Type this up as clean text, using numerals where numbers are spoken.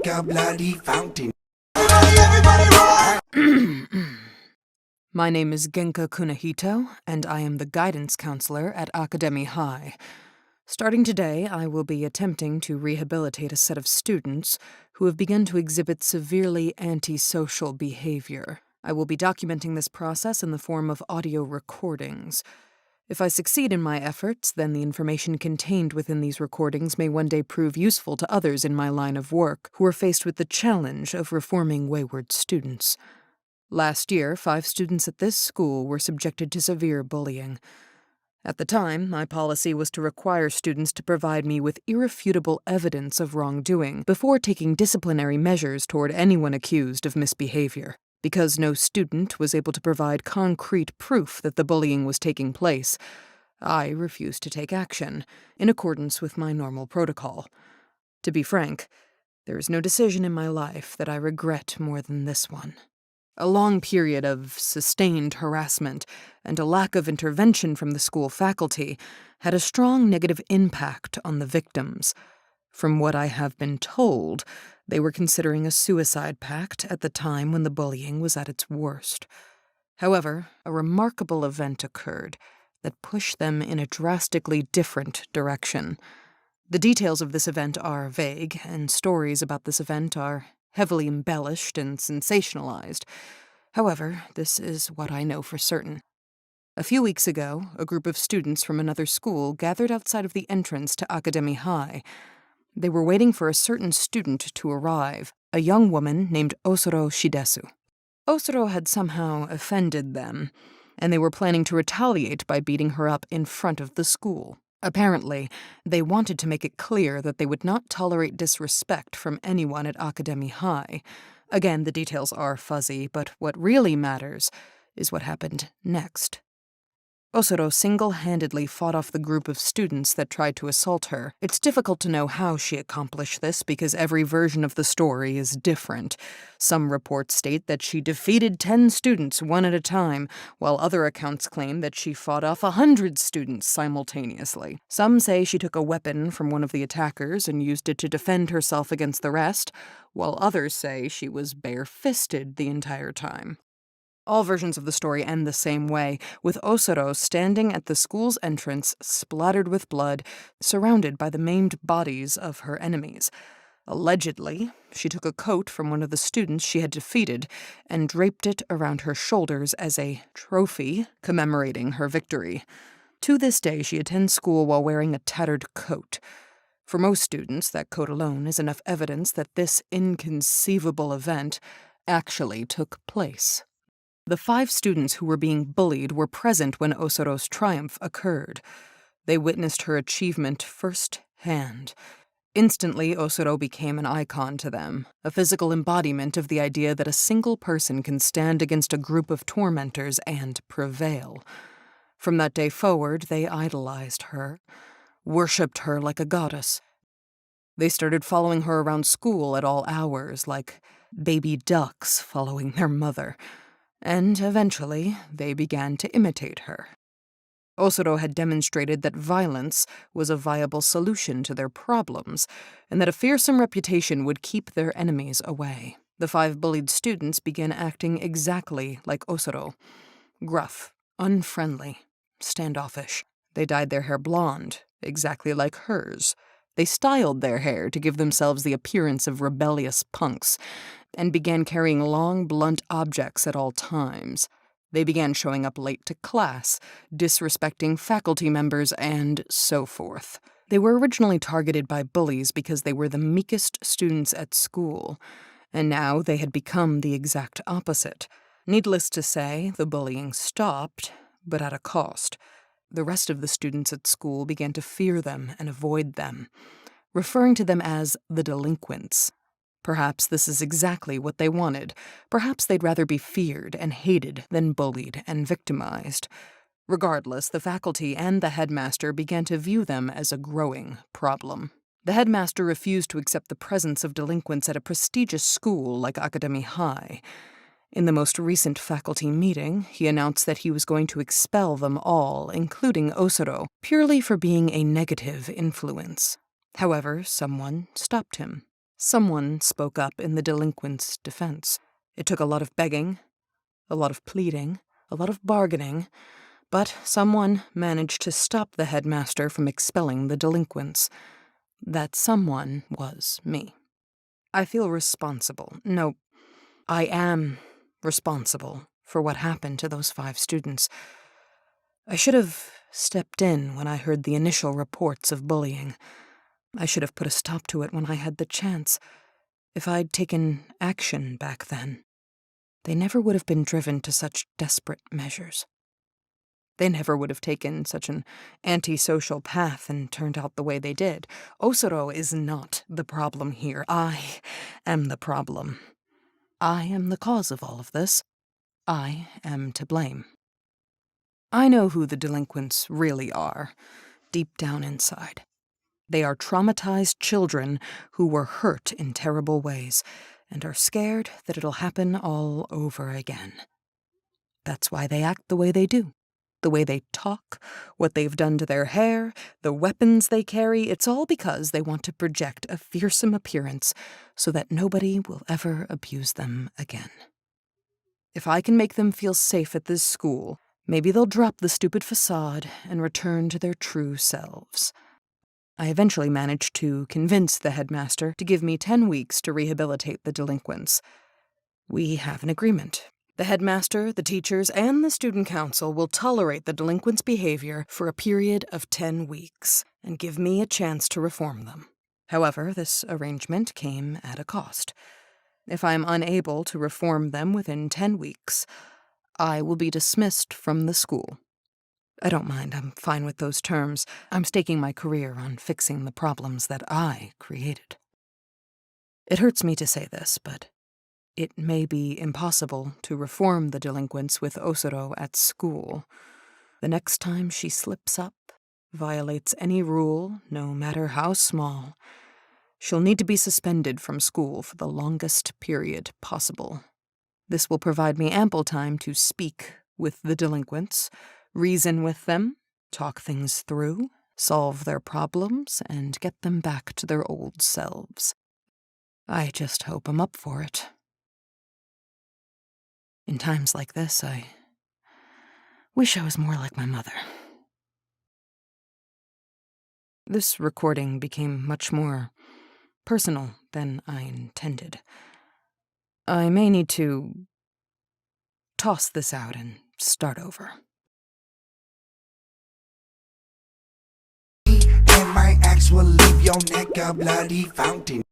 like a bloody fountain. My name is Genka Kunihito, and I am the guidance counselor at Academy High. Starting today, I will be attempting to rehabilitate a set of students who have begun to exhibit severely antisocial behavior. I will be documenting this process in the form of audio recordings. If I succeed in my efforts, then the information contained within these recordings may one day prove useful to others in my line of work who are faced with the challenge of reforming wayward students. Last year, 5 students at this school were subjected to severe bullying. At the time, my policy was to require students to provide me with irrefutable evidence of wrongdoing before taking disciplinary measures toward anyone accused of misbehavior. Because no student was able to provide concrete proof that the bullying was taking place, I refused to take action, in accordance with my normal protocol. To be frank, there is no decision in my life that I regret more than this one. A long period of sustained harassment and a lack of intervention from the school faculty had a strong negative impact on the victims. From what I have been told, they were considering a suicide pact at the time when the bullying was at its worst. However, a remarkable event occurred that pushed them in a drastically different direction. The details of this event are vague, and stories about this event are heavily embellished and sensationalized. However, this is what I know for certain. A few weeks ago, a group of students from another school gathered outside of the entrance to Academy High. They were waiting for a certain student to arrive, a young woman named Osoro Shidesu. Osoro had somehow offended them, and they were planning to retaliate by beating her up in front of the school. Apparently, they wanted to make it clear that they would not tolerate disrespect from anyone at Academy High. Again, the details are fuzzy, but what really matters is what happened next. Osoro single-handedly fought off the group of students that tried to assault her. It's difficult to know how she accomplished this because every version of the story is different. Some reports state that she defeated 10 students one at a time, while other accounts claim that she fought off 100 students simultaneously. Some say she took a weapon from one of the attackers and used it to defend herself against the rest, while others say she was bare-fisted the entire time. All versions of the story end the same way, with Osoro standing at the school's entrance, splattered with blood, surrounded by the maimed bodies of her enemies. Allegedly, she took a coat from one of the students she had defeated and draped it around her shoulders as a trophy commemorating her victory. To this day, she attends school while wearing a tattered coat. For most students, that coat alone is enough evidence that this inconceivable event actually took place. The 5 students who were being bullied were present when Osoro's triumph occurred. They witnessed her achievement firsthand. Instantly, Osoro became an icon to them, a physical embodiment of the idea that a single person can stand against a group of tormentors and prevail. From that day forward, they idolized her, worshipped her like a goddess. They started following her around school at all hours, like baby ducks following their mother. And eventually, they began to imitate her. Osoro had demonstrated that violence was a viable solution to their problems, and that a fearsome reputation would keep their enemies away. The 5 bullied students began acting exactly like Osoro. Gruff, unfriendly, standoffish. They dyed their hair blonde, exactly like hers. They styled their hair to give themselves the appearance of rebellious punks, and began carrying long, blunt objects at all times. They began showing up late to class, disrespecting faculty members, and so forth. They were originally targeted by bullies because they were the meekest students at school, and now they had become the exact opposite. Needless to say, the bullying stopped, but at a cost. The rest of the students at school began to fear them and avoid them, referring to them as the delinquents. Perhaps this is exactly what they wanted. Perhaps they'd rather be feared and hated than bullied and victimized. Regardless, the faculty and the headmaster began to view them as a growing problem. The headmaster refused to accept the presence of delinquents at a prestigious school like Academy High. In the most recent faculty meeting, he announced that he was going to expel them all, including Osoro, purely for being a negative influence. However, someone stopped him. Someone spoke up in the delinquents' defense. It took a lot of begging, a lot of pleading, a lot of bargaining, but someone managed to stop the headmaster from expelling the delinquents. That someone was me. I feel responsible. No, I am responsible for what happened to those 5 students. I should have stepped in when I heard the initial reports of bullying. I should have put a stop to it when I had the chance. If I'd taken action back then, they never would have been driven to such desperate measures. They never would have taken such an antisocial path and turned out the way they did. Osoro is not the problem here. I am the problem. I am the cause of all of this. I am to blame. I know who the delinquents really are, deep down inside. They are traumatized children who were hurt in terrible ways and are scared that it'll happen all over again. That's why they act the way they do. The way they talk, what they've done to their hair, the weapons they carry, it's all because they want to project a fearsome appearance so that nobody will ever abuse them again. If I can make them feel safe at this school, maybe they'll drop the stupid facade and return to their true selves. I eventually managed to convince the headmaster to give me 10 weeks to rehabilitate the delinquents. We have an agreement. The headmaster, the teachers, and the student council will tolerate the delinquents' behavior for a period of 10 weeks and give me a chance to reform them. However, this arrangement came at a cost. If I am unable to reform them within 10 weeks, I will be dismissed from the school. I don't mind, I'm fine with those terms. I'm staking my career on fixing the problems that I created. It hurts me to say this, but it may be impossible to reform the delinquents with Osoro at school. The next time she slips up, violates any rule, no matter how small, she'll need to be suspended from school for the longest period possible. This will provide me ample time to speak with the delinquents, reason with them, talk things through, solve their problems, and get them back to their old selves. I just hope I'm up for it. In times like this, I wish I was more like my mother. This recording became much more personal than I intended. I may need to toss this out and start over. And my axe will leave your neck a bloody fountain.